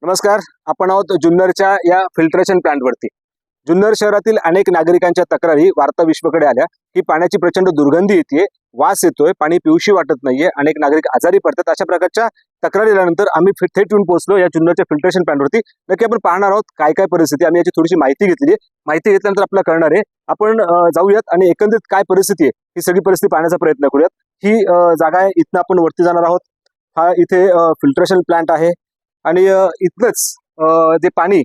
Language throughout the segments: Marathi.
नमस्कार. आपण आहोत जुन्नरच्या या फिल्ट्रेशन प्लांटवरती. जुन्नर शहरातील अनेक नागरिकांच्या तक्रारी वार्ता विश्वकडे आल्या की पाण्याची प्रचंड दुर्गंधी येते, वास येतोय, पाणी पिऊशी वाटत नाहीये, अनेक नागरिक आजारी पडतात. अशा प्रकारच्या तक्रारी आल्यानंतर आम्ही थेट येऊन पोहोचलो या जुन्नरच्या फिल्ट्रेशन प्लांटवरती. नक्की आपण पाहणार आहोत काय काय परिस्थिती. आम्ही याची थोडीशी माहिती घेतली. माहिती घेतल्यानंतर आपल्याला कळणार आहे. आपण जाऊयात आणि एकंदरीत काय परिस्थिती आहे ही सगळी परिस्थिती पाहण्याचा प्रयत्न करूयात. ही जागा आहे, इथनं आपण वरती जाणार आहोत. हा इथे फिल्ट्रेशन प्लांट आहे आणि इथनच जे पाणी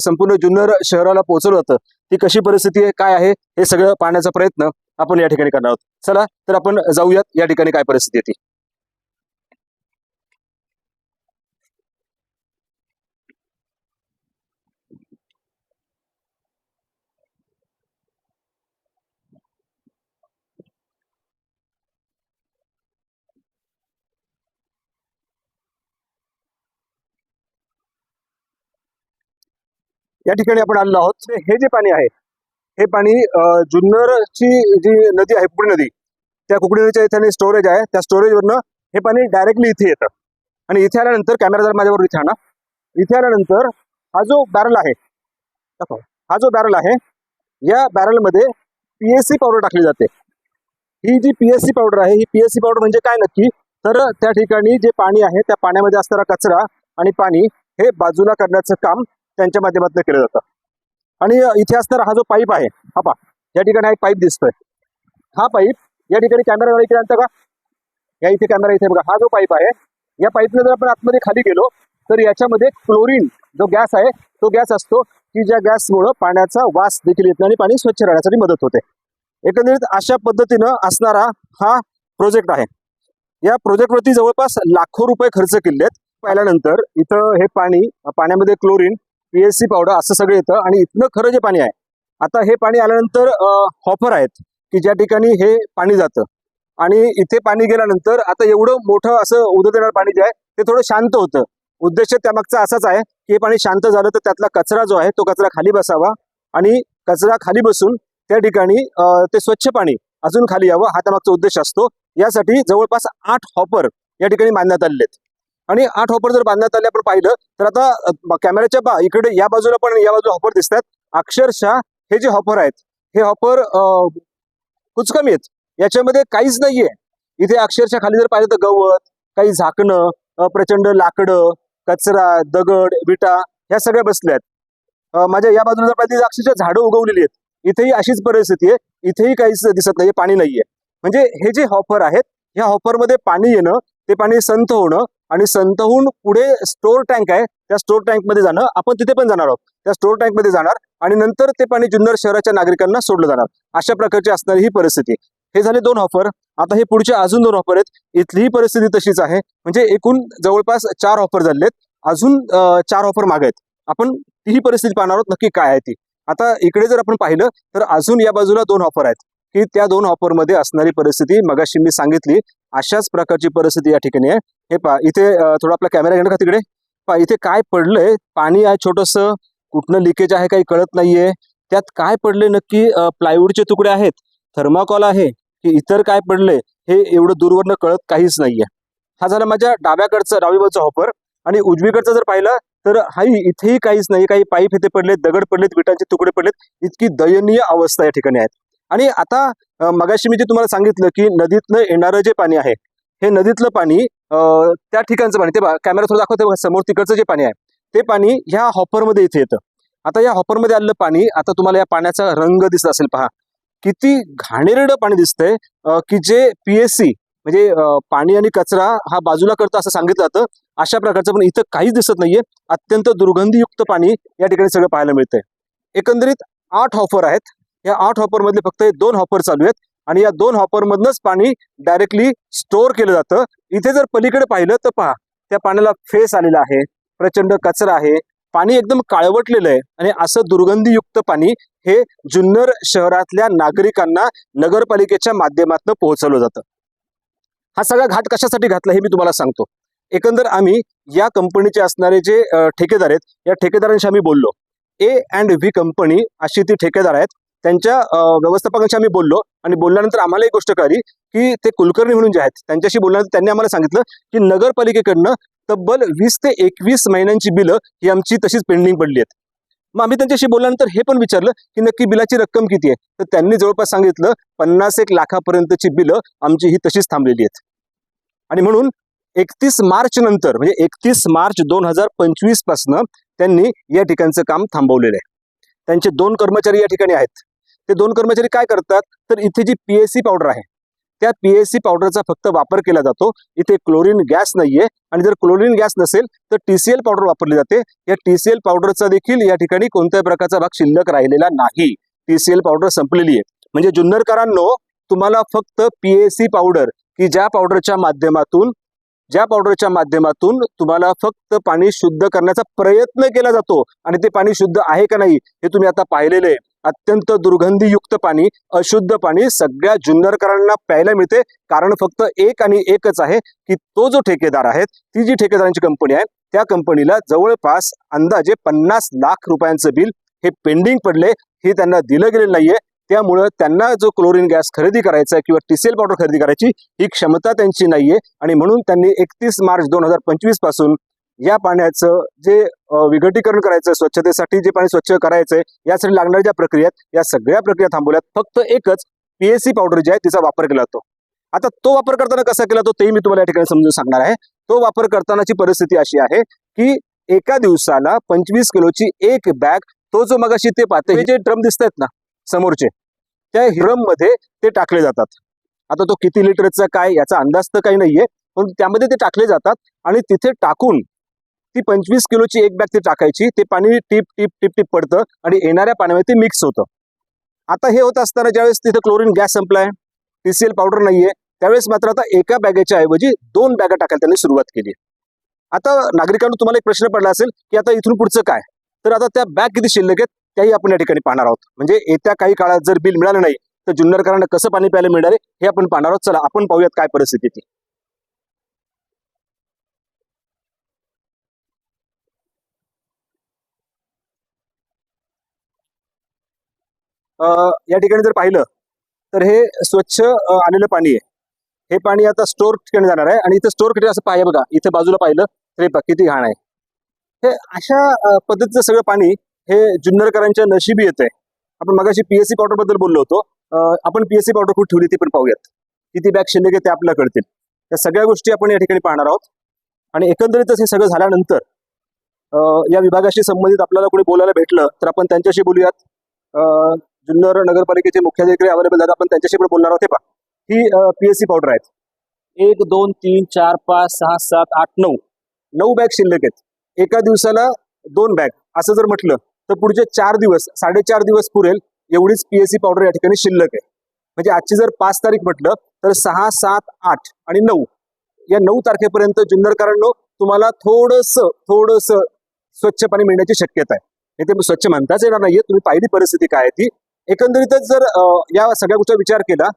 संपूर्ण जुन्नर शहराला पोहोचवलं होतं, ती कशी परिस्थिती आहे, काय आहे, हे सगळं पाहण्याचा प्रयत्न आपण या ठिकाणी करणार आहोत. चला तर आपण जाऊयात या ठिकाणी काय परिस्थिती आहे ती. या ठिकाणी आपण आलेलो आहोत. हे जे पाणी आहे, हे पाणी जुन्नरची जी नदी आहे, कुकडी नदी, त्या कुकडी नदीच्या इथे स्टोरेज आहे. त्या स्टोरेजवरनं हे पाणी डायरेक्टली इथे येतं आणि इथे आल्यानंतर कॅमेरा जर माझ्याबरोबर इथे आणा. इथे आल्यानंतर हा जो बॅरल आहे, हा जो बॅरल आहे, या बॅरलमध्ये पीएससी पावडर टाकली जाते. ही जी पीएससी पावडर आहे, ही पीएससी पावडर म्हणजे काय नक्की, तर त्या ठिकाणी जे पाणी आहे त्या पाण्यामध्ये असणारा कचरा आणि पाणी हे बाजूला करण्याचं काम त्यांच्या माध्यमातून केलं जातं. आणि इथे असणारा हा जो पाईप आहे, हा पहा, या ठिकाणी हा एक पाईप दिसतोय. हा पाईप या ठिकाणी कॅमेरा इकडे आणता का, या इथे कॅमेरा इथे बघा. हा जो पाईप आहे, या पाईपने जर आपण आतमध्ये खाली गेलो तर याच्यामध्ये क्लोरीन जो गॅस आहे, तो गॅस असतो की ज्या गॅसमुळं पाण्याचा वास देखील येत नाही आणि पाणी स्वच्छ राहण्यासाठी मदत होते. एकंदरीत अशा पद्धतीनं असणारा हा प्रोजेक्ट आहे. या प्रोजेक्टवरती जवळपास लाखो रुपये खर्च केलेत. पाहिल्यानंतर इथं हे पाण्यामध्ये क्लोरीन, पीएससी पावडर असं सगळं येतं आणि इथनं खरं जे पाणी आहे, आता हे पाणी आल्यानंतर हॉपर आहेत की ज्या ठिकाणी हे पाणी जातं आणि इथे पाणी गेल्यानंतर आता एवढं मोठं असं उदं देणारं पाणी जे आहे ते थोडं शांत होतं. उद्देश त्यामागचा असाच आहे की हे पाणी शांत झालं तर त्यातला कचरा जो आहे तो कचरा खाली बसावा आणि कचरा खाली बसून त्या ठिकाणी ते स्वच्छ पाणी अजून खाली यावं, हा त्यामागचा उद्देश असतो. यासाठी जवळपास 8 हॉपर या ठिकाणी बांधण्यात आलेले आहेत. आणि 8 हॉपर जर बांधण्यात आले आपण पाहिलं तर आता कॅमेऱ्याच्या इकडे या बाजूला पण या बाजूला हॉपर दिसतात. अक्षरशः हे जे हॉपर आहेत, हे हॉपर कुचकमी आहेत, याच्यामध्ये काहीच नाहीये. इथे अक्षरशः खाली जर पाहिलं तर गवत, काही झाकणं, प्रचंड लाकडं, कचरा, दगड, विटा ह्या सगळ्या बसल्यात. माझ्या या बाजूला जर पाहिजे अक्षरशः झाडं उगवलेली आहेत. इथेही अशीच परिस्थिती आहे, इथेही काहीच दिसत नाहीये, पाणी नाहीये. म्हणजे हे जे हॉपर आहेत, ह्या हॉपरमध्ये पाणी येणं, ते पाणी संत होणं आणि संत होऊन पुढे स्टोर टँक आहे, त्या स्टोर टँकमध्ये जाणं, आपण तिथे पण जाणार आहोत. त्या स्टोर टँकमध्ये जाणार आणि नंतर ते पाणी जुन्नर शहराच्या नागरिकांना सोडलं जाणार. अशा प्रकारची असणारी ही परिस्थिती. हे झाले 2 हॉपर. आता हे पुढचे अजून 2 हॉपर आहेत. इथलीही परिस्थिती तशीच आहे. म्हणजे एकूण जवळपास 4 हॉपर झालेत. अजून 4 हॉपर मागे आहेत. आपण तीही परिस्थिती पाहणार आहोत नक्की काय आहे ती. आता इकडे जर आपण पाहिलं तर अजून या बाजूला 2 हॉपर आहेत की त्या 2 हॉपरमध्ये असणारी परिस्थिती मगाशी मी सांगितली अशाच प्रकारची परिस्थिती या ठिकाणी आहे. हे पहा, इथे थोडा आपला कॅमेरा घेणं का तिकडे पहा, इथे काय पडलंय, पाणी आहे छोटंसं, कुठनं लिकेज आहे काही कळत नाहीये. त्यात काय पडले नक्की, प्लायवूडचे तुकडे आहेत, थर्माकॉल आहे की इतर काय पडले हे एवढं दूरवरनं कळत काहीच नाहीये. हा झाला माझ्या डाव्या बाजूचा हॉपर. आणि उजवीकडचा जर पाहिला तर हाही इथेही काहीच नाही. काही पाईप इथे पडलेत, दगड पडलेत, विटांचे तुकडे पडलेत. इतकी दयनीय अवस्था या ठिकाणी आहेत. आणि आता मगाशी मी जे तुम्हाला सांगितलं की नदीतनं येणारं जे पाणी आहे, हे नदीतलं पाणी त्या ठिकाणचं पाणी, ते कॅमेरा थोडं दाखवते समोर, तिकडचं जे पाणी आहे ते पाणी ह्या हॉपरमध्ये इथे येतं. आता या हॉपरमध्ये आलेलं पाणी, आता तुम्हाला या पाण्याचा रंग दिसत असेल, पहा किती घाणेरडं पाणी दिसतंय की जे पीएससी म्हणजे पाणी आणि कचरा हा बाजूला करतं असं सांगितलं जातं. अशा प्रकारचं पण इथं काहीच दिसत नाहीये. अत्यंत दुर्गंधीयुक्त पाणी या ठिकाणी सगळं पाहायला मिळतंय. एकंदरीत 8 हॉपर आहेत. या 8 हॉपर मधले फक्त 2 हॉपर चालू आहेत आणि या 2 हॉपर मधनच पाणी डायरेक्टली स्टोअर केलं जातं. इथे जर पलीकडे पाहिलं तर पहा, त्या पाण्याला फेस आलेला आहे, प्रचंड कचरा आहे, पाणी एकदम काळवटलेलं आहे आणि असं दुर्गंधीयुक्त पाणी हे जुन्नर शहरातल्या नागरिकांना नगरपालिकेच्या माध्यमातून पोहोचवलं जातं. हा सगळा घाट कशासाठी घातला हे मी तुम्हाला सांगतो. एकंदर आम्ही या कंपनीचे असणारे जे ठेकेदार आहेत, या ठेकेदारांशी आम्ही बोललो. A&V कंपनी अशी ती ठेकेदार आहेत. त्यांच्या व्यवस्थापकांशी आम्ही बोललो आणि बोलल्यानंतर आम्हाला एक गोष्ट कळली की ते कुलकर्णी म्हणून जे आहेत त्यांच्याशी बोलल्यानंतर त्यांनी आम्हाला सांगितलं की नगरपालिकेकडनं तब्बल 20 ते 21 महिन्यांची बिलं ही आमची तशीच पेंडिंग पडली आहेत. मग आम्ही त्यांच्याशी बोलल्यानंतर हे पण विचारलं की नक्की बिलाची रक्कम किती आहे, तर त्यांनी जवळपास सांगितलं 50 लाखापर्यंतची बिलं आमची ही तशीच थांबलेली आहेत. आणि म्हणून 31 मार्च नंतर म्हणजे 31 मार्च 2025 पासून त्यांनी या ठिकाणचं काम थांबवलेलं आहे. त्यांचे 2 कर्मचारी या ठिकाणी आहेत. ते 2 कर्मचारी काय करतात, तर इथे जी पीएसी पावडर आहे त्या पीएसी पावडरचा फक्त वापर केला जातो. इथे क्लोरीन गॅस नाहीये, आणि जर क्लोरीन गॅस नसेल तर टीसीएल पावडर वापरली जाते. या टीसीएल पावडरचा देखील या ठिकाणी कोणत्याही प्रकारचा भाग शिल्लक राहिलेला नाही. टीसीएल पावडर संपलेली आहे. म्हणजे जुन्नरकरांनो, तुम्हाला फक्त पीएसी पावडर की ज्या पावडरच्या माध्यमातून तुम्हाला फक्त पाणी शुद्ध करण्याचा प्रयत्न केला जातो, आणि ते पाणी शुद्ध आहे का नाही हे तुम्ही आता पाहिलेलं आहे. अत्यंत दुर्गंधीयुक्त पाणी, अशुद्ध पाणी सगळ्या जुन्नरकरांना प्यायला मिळते. कारण फक्त एक आणि एकच आहे की तो जो ठेकेदार आहे, ती जी ठेकेदारांची कंपनी आहे, त्या कंपनीला जवळपास अंदाजे 50 लाख रुपयांचं बिल हे पेंडिंग पडले, हे त्यांना दिलं गेलेलं नाहीये. त्यामुळं त्यांना जो क्लोरीन गॅस खरेदी करायचा किंवा टीसीएल पावडर खरेदी करायची ही क्षमता त्यांची नाहीये. आणि म्हणून त्यांनी 31 मार्च 2025 पासून या पाण्याचं जे विघटीकरण करायचं, स्वच्छतेसाठी जे पाणी स्वच्छ करायचंय, यासाठी लागणाऱ्या ज्या प्रक्रिया आहेत, या सगळ्या प्रक्रिया थांबवल्यात. फक्त एकच पीएसी पावडर जी आहे तिचा वापर केला जातो. आता तो वापर करताना कसा केला तेही मी तुम्हाला या ठिकाणी समजून सांगणार आहे. तो वापर करतानाची परिस्थिती अशी आहे की एका दिवसाला 25 किलोची एक बॅग, तो जो मगाशी ते पाते हे जे ड्रम दिसत आहेत ना समोरचे, त्या ड्रम मध्ये ते टाकले जातात. आता तो किती लिटरचा काय याचा अंदाज तर काही नाहीये, पण त्यामध्ये ते टाकले जातात आणि तिथे टाकून ती 25 किलोची एक बॅग ती टाकायची. ते पाणी टिप टिप टिप टिप पडतं आणि येणाऱ्या पाण्यामध्ये ते मिक्स होतं. आता हे होत असताना ज्यावेळेस तिथे क्लोरीन गॅस संपलाय, टीसीएल पावडर नाहीये, त्यावेळेस मात्र आता एका बॅगेच्या ऐवजी 2 बॅगा टाकायला त्यांनी सुरुवात केली. आता नागरिकांना तुम्हाला एक प्रश्न पडला असेल की आता इथून पुढचं काय, तर आता त्या बॅग किती शिल्लक आहेत त्याही आपण या ठिकाणी पाहणार आहोत. म्हणजे येत्या काही काळात जर बिल मिळालं नाही तर जुन्नरकरांना कसं पाणी प्यायला मिळणार आहे हे आपण पाहणार आहोत. चला आपण पाहूयात काय परिस्थिती ती. या ठिकाणी जर पाहिलं तर हे स्वच्छ आलेलं पाणी आहे. हे पाणी आता स्टोर ठिकाणी जाणार आहे, आणि इथं स्टोर ठिकाणी असं पाहिजे बघा, इथे बाजूला पाहिलं तर हे किती घाण आहे. हे अशा पद्धतीचं सगळं पाणी हे जुन्नरकरांच्या नशिबी येत आहे. आपण मगाशी पीएससी पावडर बद्दल बोललो होतो. आपण पीएससी पावडर कुठे ठेवली ती पण पाहूयात. किती बॅग शिल्लक आहे ते आपल्याला कळतील. त्या सगळ्या गोष्टी आपण या ठिकाणी पाहणार आहोत. आणि एकंदरीतच हे सगळं झाल्यानंतर या विभागाशी संबंधित आपल्याला कोणी बोलायला भेटलं तर आपण त्यांच्याशी बोलूयात. जुन्नर नगरपालिकेचे मुख्याधिकारी अवेलेबल आहेत, आपण त्यांच्याशी पण बोलणार आहोत. ही पीएससी पावडर आहेत. 1 2 3 4 5 6 7 8 9 बॅग शिल्लक आहेत. एका दिवसाला 2 बॅग असं जर म्हटलं तर पुढचे 4 दिवस 4.5 दिवस पुरेल एवढीच पीएससी पावडर या ठिकाणी शिल्लक आहे. म्हणजे आजची जर 5 तारीख म्हटलं तर 6 7 8 आणि 9 या 9 तारखेपर्यंत जुन्नरकरांनो तुम्हाला थोडस स्वच्छ पाणी मिळण्याची शक्यता आहे. हे ते स्वच्छ म्हणताच येणार नाहीये. तुम्ही पाहिली परिस्थिती काय आहे ती. एकंदरीतच जर या सगळ्या गोष्टीचा विचार केला,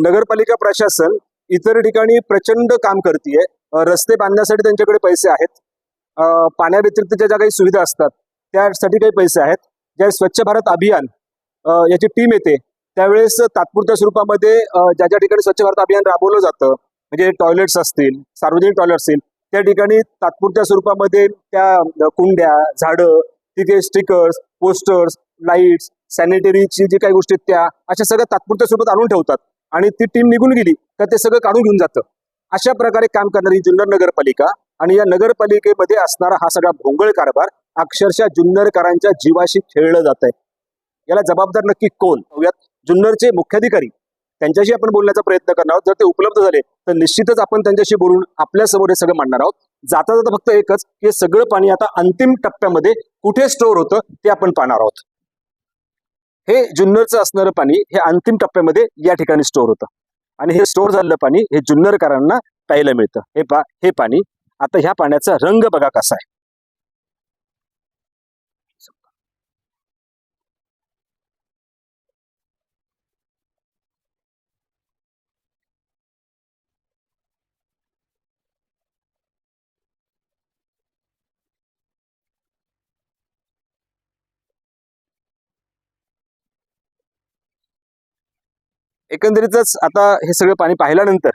नगरपालिका प्रशासन इतर ठिकाणी प्रचंड काम करतीये. रस्ते बांधण्यासाठी त्यांच्याकडे पैसे आहेत. पाण्याव्यतिरिक्त ज्या काही सुविधा असतात त्यासाठी काही पैसे आहेत. ज्या स्वच्छ भारत अभियान याची टीम येते त्यावेळेस तात्पुरत्या स्वरूपामध्ये ज्या ज्या ठिकाणी स्वच्छ भारत अभियान राबवलं जातं, म्हणजे टॉयलेट्स असतील, सार्वजनिक टॉयलेट असतील, त्या ठिकाणी तात्पुरत्या स्वरूपामध्ये त्या कुंड्या, झाडं, तिथे स्टिकर्स, पोस्टर्स, लाईट्स, सॅनिटरीची जी काही गोष्टी आहेत त्या अशा सगळ्या तात्पुरत्या स्वरूपात आणून ठेवतात, आणि ती टीम निघून गेली तर ते सगळं काढून घेऊन जातं. अशा प्रकारे काम करणारी जुन्नर नगरपालिका, आणि या नगरपालिकेमध्ये असणारा हा सगळा भोंगळ कारभार अक्षरशः जुन्नरकरांच्या जीवाशी खेळलं जात आहे. याला जबाबदार नक्की कोण? जुन्नरचे मुख्याधिकारी, त्यांच्याशी आपण बोलण्याचा प्रयत्न करणार आहोत. जर ते उपलब्ध झाले तर निश्चितच आपण त्यांच्याशी बोलून आपल्या समोर हे सगळं मांडणार आहोत. जाता जाता फक्त एकच की हे सगळं पाणी आता अंतिम टप्प्यामध्ये कुठे स्टोअर होतं ते आपण पाहणार आहोत. हे जुन्नरचं असणारं पाणी हे अंतिम टप्प्यामध्ये या ठिकाणी स्टोअर होतं, आणि हे स्टोअर झालेलं पाणी हे जुन्नरकरांना प्यायला मिळतं. हे पाणी आता ह्या पाण्याचा रंग बघा कसा आहे. एकंदरीतच आता हे सगळं पाणी पाहिल्यानंतर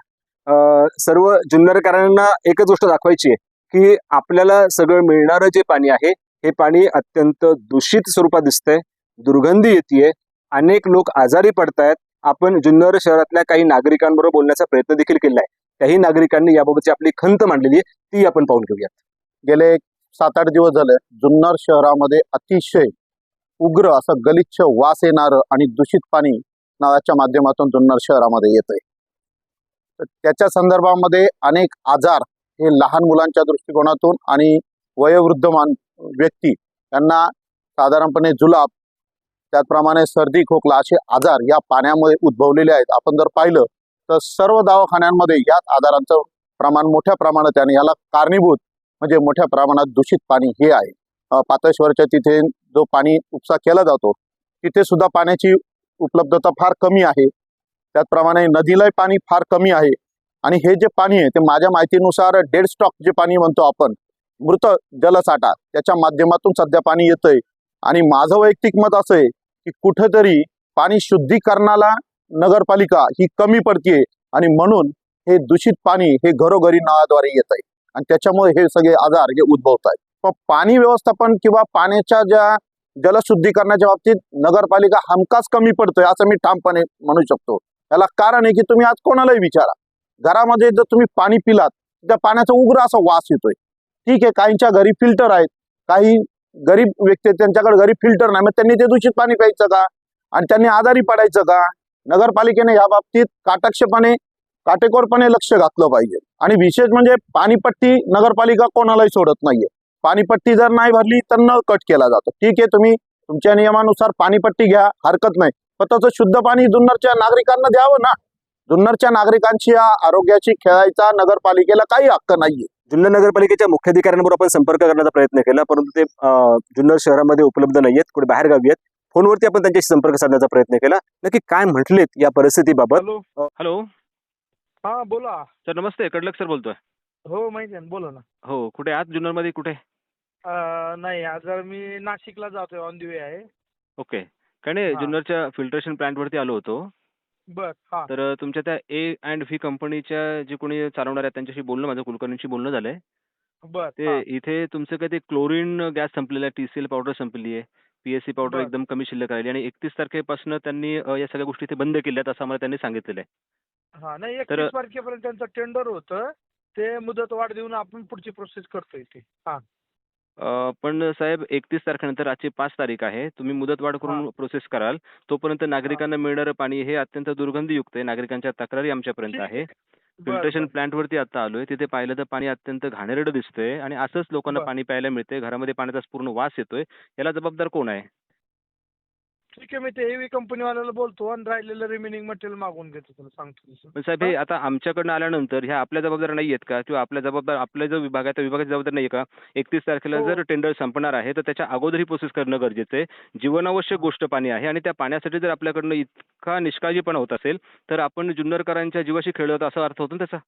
सर्व जुन्नरकरांना एकच गोष्ट दाखवायची आहे की आपल्याला सगळं मिळणारं जे पाणी आहे हे पाणी अत्यंत दूषित स्वरूपात दिसतंय, दुर्गंधी येते, अनेक लोक आजारी पडतायत. आपण जुन्नर शहरातल्या काही नागरिकांबरोबर बोलण्याचा प्रयत्न देखील केला आहे. त्याही नागरिकांनी याबाबतची आपली खंत मांडलेली आहे, ती आपण पाहून घेऊयात. गेले 7-8 दिवस झाले जुन्नर शहरामध्ये अतिशय उग्र असं गलिच्छ वास येणारं आणि दूषित पाणी नावाच्या माध्यमातून जुन्नर शहरामध्ये येतंय. तर त्याच्या संदर्भामध्ये अनेक आजार हे लहान मुलांच्या दृष्टिकोनातून आणि वयोवृद्धमान व्यक्ती यांना साधारणपणे जुलाब, त्याचप्रमाणे सर्दी खोकला असे आजार या पाण्यामुळे उद्भवलेले आहेत. आपण जर पाहिलं तर सर्व दवाखान्यांमध्ये याच आजारांचं प्रमाण मोठ्या प्रमाणात आहे आणि याला कारणीभूत म्हणजे मोठ्या प्रमाणात दूषित पाणी हे आहे. पातेश्वरच्या तिथे जो पाणी उपसा केला जातो तिथे सुद्धा पाण्याची उपलब्धता फार कमी आहे. त्याचप्रमाणे नदीलाही पाणी फार कमी आहे आणि हे जे पाणी आहे ते माझ्या माहितीनुसार डेड स्टॉक जे पाणी म्हणतो आपण, मृत जलसाठा, त्याच्या माध्यमातून सध्या पाणी येतंय. आणि माझं वैयक्तिक मत असं आहे की कुठेतरी पाणी शुद्धीकरणाला नगरपालिका ही कमी पडतीये आणि म्हणून हे दूषित पाणी हे घरोघरी नळाद्वारे येत आहे आणि त्याच्यामुळे हे सगळे आजार हे उद्भवत आहेत. पण पाणी व्यवस्थापन किंवा पाण्याच्या ज्या जलशुद्धीकरणाच्या बाबतीत नगरपालिका हमखास कमी पडतोय असं मी ठामपणे म्हणू शकतो. याला कारण आहे की तुम्ही आज कोणालाही विचारा, घरामध्ये जर तुम्ही पाणी पिलात त्या पाण्याचा उग्र असा वास येतोय. ठीक आहे, काहींच्या घरी फिल्टर आहेत, काही गरीब व्यक्ती त्यांच्याकडे घरी फिल्टर नाही, मग त्यांनी ते दूषित पाणी प्यायचं का आणि त्यांनी आजारी पडायचं का? नगरपालिकेने या बाबतीत काटेकोरपणे लक्ष घातलं पाहिजे. आणि विशेष म्हणजे पाणीपट्टी नगरपालिका कोणालाही सोडत नाहीये. पाणीपट्टी जर नाही भरली तर नळ कट केला जातो. ठीक आहे, तुम्ही तुमच्या नियमानुसार पाणीपट्टी घ्या, हरकत नाही, पण त्याचं शुद्ध पाणी जुन्नरच्या नागरिकांना द्यावं ना. जुन्नरच्या नागरिकांची आरोग्याची खेळायचा नगरपालिकेला काही हक्क नाहीये. जुन्नर नगरपालिकेच्या मुख्याधिकाऱ्यांबरोबर आपण संपर्क करण्याचा प्रयत्न केला, परंतु ते जुन्नर शहरामध्ये उपलब्ध नाहीयेत, कुठे बाहेर गावी आहेत. फोनवरती आपण त्यांच्याशी संपर्क साधण्याचा प्रयत्न केला. नक्की काय म्हटलेत या परिस्थितीबाबत? हॅलो. हा बोला. सर नमस्ते, कडलक सर बोलतोय. हो माहिती आहे ना, बोला ना. हो, कुठे आहात जुन्नरमध्ये? कुठे? नाही आज मी नाशिकला जातोय, ऑन द वे आहे. ओके. काय नाही, हा. जुन्नरच्या फिल्ट्रेशन प्लांटवरती आलो होतो. बर. हा तर तुमच्या त्या A&V कंपनीच्या जे कोणी चालवणार आहेत त्यांच्याशी बोलणं, माझं कुलकर्णींशी बोलणं झालंय. बर. ते हा. इथे तुमचं काही ते क्लोरीन गॅस संपलेला आहे, TCL पावडर संपली आहे, PSC पावडर बर. एकदम कमी शिल्लक राहिली आणि 31 तारखेपासून त्यांनी या सगळ्या गोष्टी इथे बंद केल्यात असं आम्हाला त्यांनी सांगितलेलं आहे. हा नाही, तर 31 तारखेपर्यंत त्यांचं टेंडर होतं, ते मुदत वाढ देऊन आपण पुढची प्रोसेस करतोय ते. हा पण साहेब 31 तारखेनंतर आजची 5 तारीख आहे. तुम्ही मुदतवाढ हा करून प्रोसेस कराल. तोपर्यंत हा नागरिकांना मिळणारं पाणी हे अत्यंत दुर्गंधीयुक्त आहे. नागरिकांच्या तक्रारी आमच्यापर्यंत ठीक आहे. आहे. बर फिल्ट्रेशन बर प्लांटवरती आता आलोय. तिथे पाहिलं तर पाणी अत्यंत घाणेरडं दिसतंय आणि असंच लोकांना बर पाणी प्यायला मिळतंय. घरामध्ये पाण्याचा पूर्ण वास येतोय. याला जबाबदार कोण आहे? ठीक आहे, मी ते हेवी कंपनीवाल्याला बोलतो आणि राहिलेलं रिमेनिंग मटेरियल मागवून घेतो, तुला सांगतो तसं. पण साहेब हा हे आता आमच्याकडनं आल्यानंतर ह्या आपल्या जबाबदाऱ्या नाही आहेत का? किंवा आपल्या जबाबदार आपला जो विभाग आहे त्या विभागाची जबाबदारी नाही का? 31 तारखेला हो. जर टेंडर संपणार आहे तर त्याच्या अगोदर ही प्रोसेस करणं गरजेचं आहे. जीवनावश्यक हा गोष्ट पाणी आहे आणि त्या पाण्यासाठी जर आपल्याकडनं इतका निष्काळजीपणा होत असेल तर आपण जुन्नरकरांच्या जीवाशी खेळत असा अर्थ होतो ना त्याचा?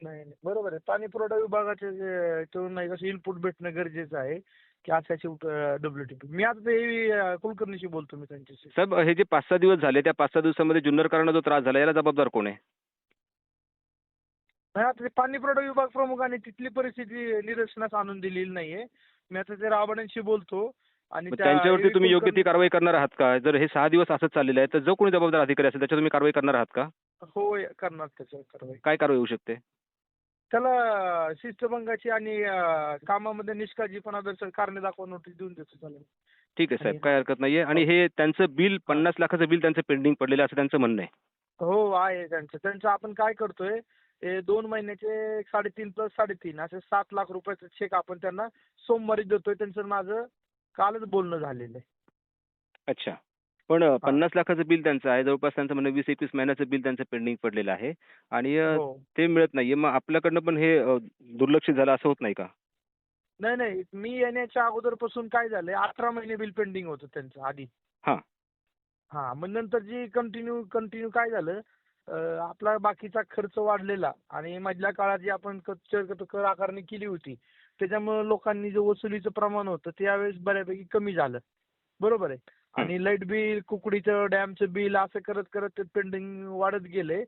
नाही नाही, बरोबर आहे. पाणी पुरवठा विभागाचे जे तो नाही कसं इनपुट भेटणं गरजेचं आहे की अशाची WTP. मी आता ते हेवी कुलकर्णीशी बोलतो मी त्यांच्याशी. साहेब हे जे 5-6 दिवस झाले त्या 5-6 दिवसामध्ये जुन्नरकरांना जो त्रास झाला याला जबाबदार कोण आहे? नाही आता ते पाणी पुरवठा विभाग प्रमुखांनी तिथली परिस्थिती निदर्शनास आणून दिलेली नाहीये. मी आता ते राबड्यांशी बोलतो आणि मग त्या त्यांच्यावरती हेवी तुम्ही योग्य ती कुलकर्णी. कारवाई करणार आहात का? जर हे 6 दिवस असंच चाललेलं आहे तर जो कोणी जबाबदार अधिकारी असेल त्याच्यावर तुम्ही कारवाई करणार आहात का? हो करणार त्याच्यावर कारवाई. काय कारवाई होऊ शकते? त्याला शिस्तभंगाची आणि कामामध्ये निष्काळजीपणा दर्शक कारणे दाखवा नोटीस देऊन देतो त्याला. ठीक आहे साहेब, आणि काही हरकत नाहीये. आणि हे त्यांचं बिल हा 50 लाखाचं बिल त्यांचं पेंडिंग पडलेलं असं त्यांचं म्हणणं आहे. हो आहे त्यांचं आपण काय करतोय, हे 2 महिन्याचे 3.5 प्लस 3.5 असे 7 लाख रुपयाचा चेक आपण त्यांना सोमवारी देतोय. त्यांचं माझं कालच बोलणं झालेलं आहे. अच्छा. पण हा 50 लाखाचं बिल त्यांचं आहे. जवळपास त्यांचं म्हणणं 20-21 महिन्याचं बिल त्यांचं पेंडिंग पडलेलं आहे आणि हो. ते मिळत नाहीये. मग आपल्याकडनं पण हे दुर्लक्षित झालं असं होत नाही का? नाही नाही, मी येण्याच्या अगोदरपासून काय झालंय, 18 महिने बिल पेंडिंग होतं त्यांचं आधी. हां. हा मग नंतर जी कंटिन्यू काय झालं, आपला बाकीचा खर्च वाढलेला आणि मधल्या काळात जी आपण कर आकारणी केली होती त्याच्यामुळे लोकांनी जे वसुलीचं प्रमाण होतं ते यावेळेस बऱ्यापैकी कमी झालं. बरोबर आहे. हं. आणि लाईट बिल, कुकडीचं डॅमचं बिल असं करत करत ते पेंडिंग वाढत गेले.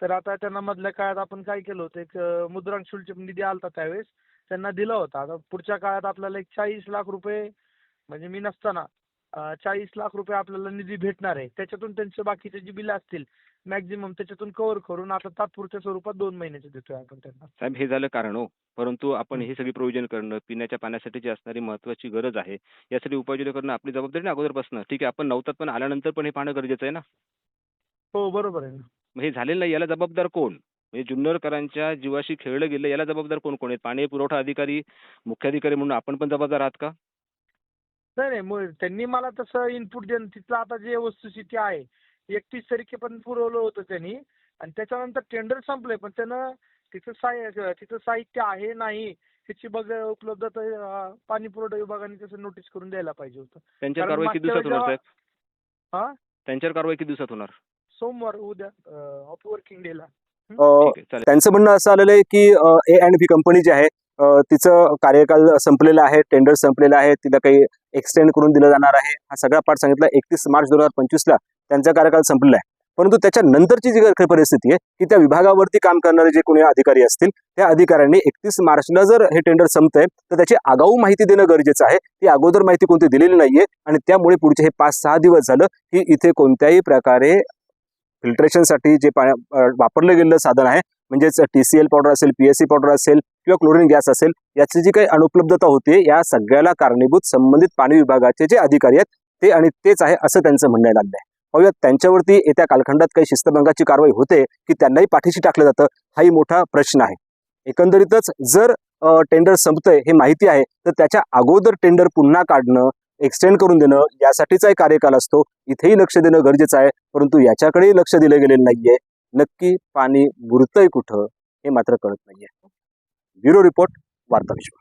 तर आता त्यांना मधल्या काळात आपण काय केलं होतं, एक मुद्रांक शुल्क निधी आलता त्यावेळेस त्यांना दिला होता. आता पुढच्या काळात आपल्याला एक 40 लाख रुपये म्हणजे मी नसताना 40 लाख रुपये आपल्याला निधी भेटणार आहे. त्याच्यातून त्यांचे बाकीचे जी बिलं असतील मॅक्झिमम त्याच्यातून कव्हर करून आता तात्पुरत्या स्वरूपात 2 महिन्याचे देतोय आपण त्यांना. साहेब हे झालं कारण हो, परंतु आपण ही सगळी प्रोव्हिजन करणं, पिण्याच्या पाण्यासाठी जी असणारी महत्त्वाची गरज आहे, यासाठी उपाययोजना करणं आपली जबाबदारी ना अगोदरपासून. ठीक आहे, आपण नव्हतात पण आल्यानंतर पण हे पाहणं गरजेचं आहे ना. हो बरोबर आहे ना. मग हे झालेलं नाही, याला जबाबदार कोण? म्हणजे जुन्नरकरांच्या जीवाशी खेळलं गेलं, याला जबाबदार कोण कोण आहेत? पाणी पुरवठा अधिकारी, मुख्याधिकारी म्हणून आपण पण जबाबदार आहात का? नाही नाही मग त्यांनी मला तसं इनपुट देणं तिथलं आता जे वस्तुस्थिती आहे 31 तारखेपर्यंत पुरवलं होतं त्यांनी आणि त्याच्यानंतर टेंडर संपलंय पण त्यानं तिथं साहित्य आहे नाही ह्याची उपलब्धता पाणी पुरवठा विभागाने तसं नोटीस करून द्यायला पाहिजे होतं. त्यांच्यावर कारण कारवाई किती मागच्या दिवसात होणार वेळेस साहेब? हा त्यांच्यावर कारवाई किती दिवसात होणार? सोमवार उद्या ऑफ वर्किंग डेला. ठीक आहे, चालेल. त्यांचं म्हणणं असं आलेलं आहे की A&P कंपनी जी आहे तिचं कार्यकाल संपलेला आहे, टेंडर संपलेलं आहे, तिला काही एक्सटेंड करून दिलं जाणार आहे. हा सगळा पार्ट सांगितला. 31 मार्च 2025 त्यांचा कार्यकाल संपलेला आहे. परंतु त्याच्या नंतरची जी काही परिस्थिती आहे की त्या विभागावरती काम करणारे जे कोणी अधिकारी असतील त्या अधिकाऱ्यांनी 31 मार्चला जर हे टेंडर संपतंय तर त्याची आगाऊ माहिती देणं गरजेचं आहे. ती अगोदर माहिती कोणती दिलेली नाहीये आणि त्यामुळे पुढचे हे 5-6 दिवस झालं की इथे कोणत्याही प्रकारे फिल्ट्रेशनसाठी जे वापरलं गेलेलं साधन आहे म्हणजेच TCL पावडर असेल, PSC पावडर असेल किंवा क्लोरीन गॅस असेल याची जी काही अनुपलब्धता होते या सगळ्याला कारणीभूत संबंधित पाणी विभागाचे जे अधिकारी आहेत ते आणि तेच आहे असं त्यांचं म्हणणं लागलं आहे. पाहूया त्यांच्यावरती येत्या कालखंडात काही शिस्तभंगाची कारवाई होते की त्यांनाही पाठीशी टाकलं जातं हाही मोठा प्रश्न आहे. एकंदरीतच जर टेंडर संपतंय हे माहिती आहे तर त्याच्या अगोदर टेंडर पुन्हा काढणं, एक्सटेंड करून देणं यासाठीचा एक कार्यकाल असतो. इथेही लक्ष देणं गरजेचं आहे परंतु याच्याकडेही लक्ष दिलं गेलेलं नाहीये. नक्की पाणी मुरतंय कुठं हे मात्र कळत नाहीये. ब्युरो रिपोर्ट, वार्ता विश्व.